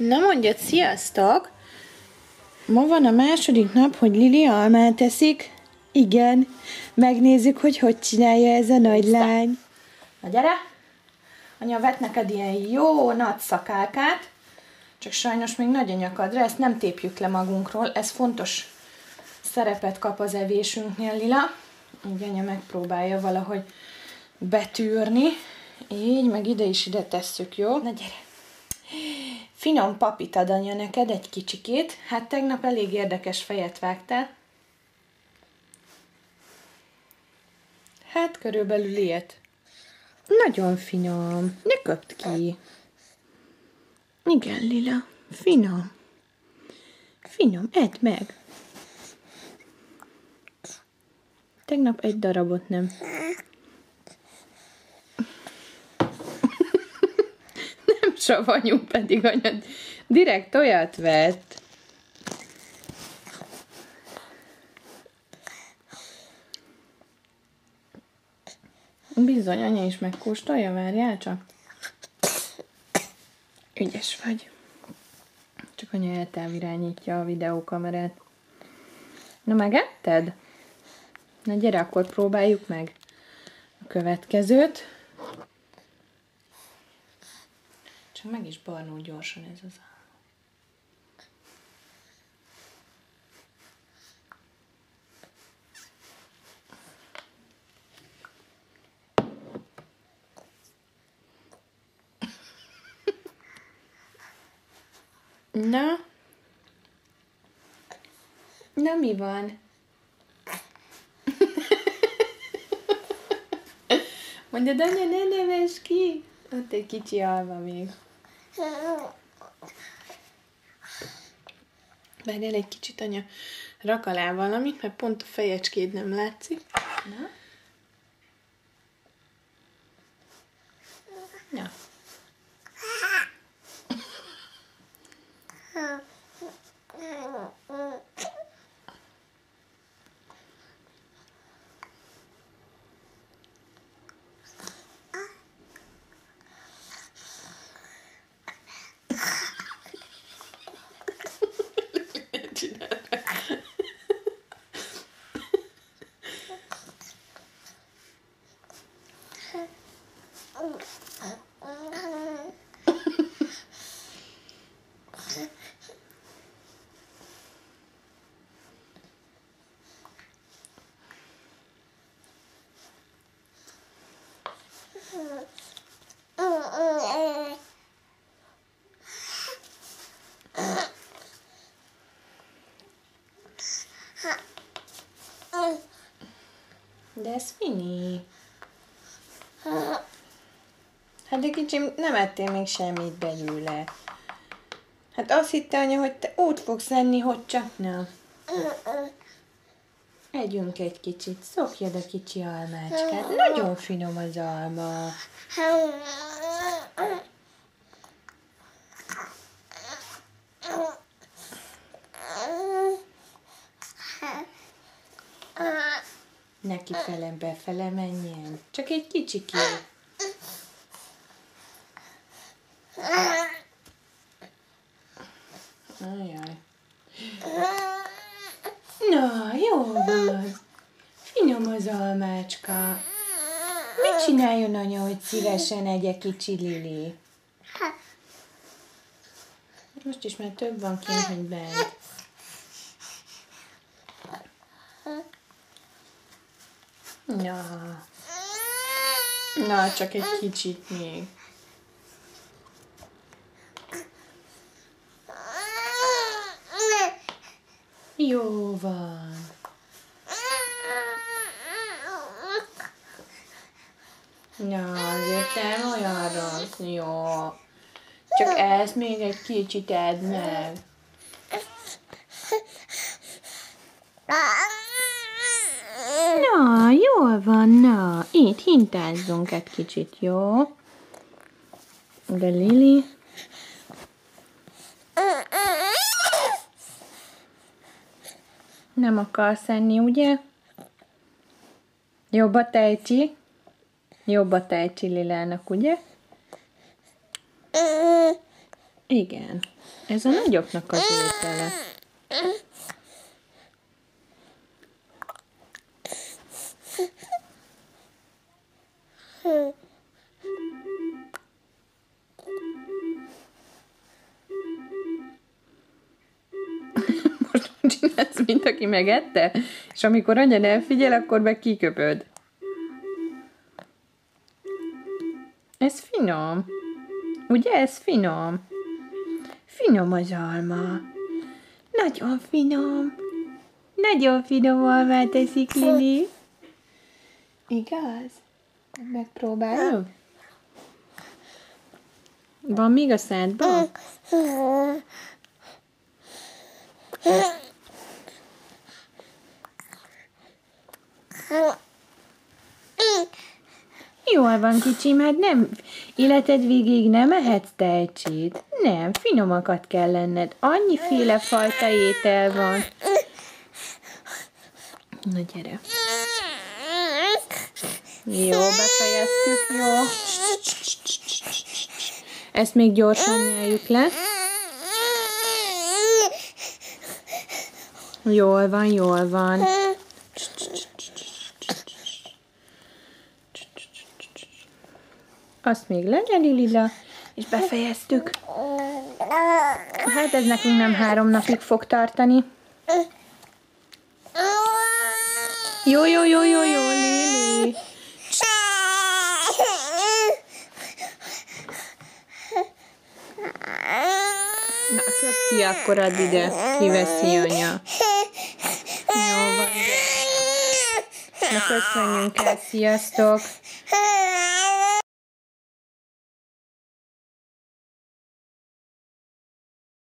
Na mondjad, sziasztok! Ma van a második nap, hogy Lili almát eszik. Igen, megnézzük, hogy csinálja ez a nagy lány. Na gyere! Anya vett neked ilyen jó nagy szakálkát, csak sajnos még nagy a nyakadra, ezt nem tépjük le magunkról, ez fontos szerepet kap az evésünknél, Lila. Így anya megpróbálja valahogy betűrni. Így, meg ide tesszük, jó? Na gyere! Finom papit ad anya neked, egy kicsikét. Hát tegnap elég érdekes fejet vágtál. Hát körülbelül ilyet. Nagyon finom. Ne köpd ki. Igen, Lila. Finom. Finom, edd meg. Tegnap egy darabot nem. Nem savanyú, pedig anya direkt olyat vett. Bizony, anya is megkóstolja, várjál csak. Ügyes vagy. Csak anya eltávirányítja a videókamerát. Na, megetted? Na gyere, akkor próbáljuk meg a következőt. Csak meg is barnul gyorsan ez az állat. Na? Na, mi van? Mondjad, anya, ne nevess ki! Ott egy kicsi alma még. Várjál egy kicsit, anya, rak alá valamit, mert pont a fejecskéd nem látszik. Na? Na. De ez fini. Hát de kicsim, nem ettél még semmit belőle. Hát azt hitte, anya, hogy te úgy fogsz enni, hogy csak nem. Együnk egy kicsit, szokjad a kicsi almácskát. Nagyon finom az alma. Neki fele befele menjen. Csak egy kicsikét. Ajaj. Na, jó van. Finom az almácska. Mit csináljon anya, hogy szívesen egye kicsi Lili? Most is már több van kint, hogy bent. Na. Na, csak egy kicsit még. Jó van. Na, azért nem olyan rossz. Jó. Csak ezt még egy kicsit edd meg. Na, jól van, na. Itt hintázzunk egy kicsit, jó? De Lili... Nem akarsz enni, ugye? Jobb a tejcsi? Jobb a tejcsi Lilának, ugye? Igen. Ez a nagyoknak az étele. Most csinálsz, mint aki megette? És amikor anyad elfigyel, akkor meg kiköpöd. Ez finom. Ugye ez finom? Finom az alma. Nagyon finom. Nagyon finom almát teszik Lili. Igaz? Megpróbáljuk? Van még a szádban? Jól van, kicsim, hát nem, életed végéig nem ehetsz tejcsét. Nem, finomakat kell lenned. Annyiféle fajta étel van. Na gyere. Jó, befejeztük, jó. Ezt még gyorsan nyeljük le. Jól van, jól van. Azt még legyeli, Lila, és befejeztük. Hát ez nekünk nem 3 napig fog tartani. Jó, Lili. Na, köp ki, akkor add ide. Kiveszi anya. Jó van. Na, köszönjünk el, sziasztok.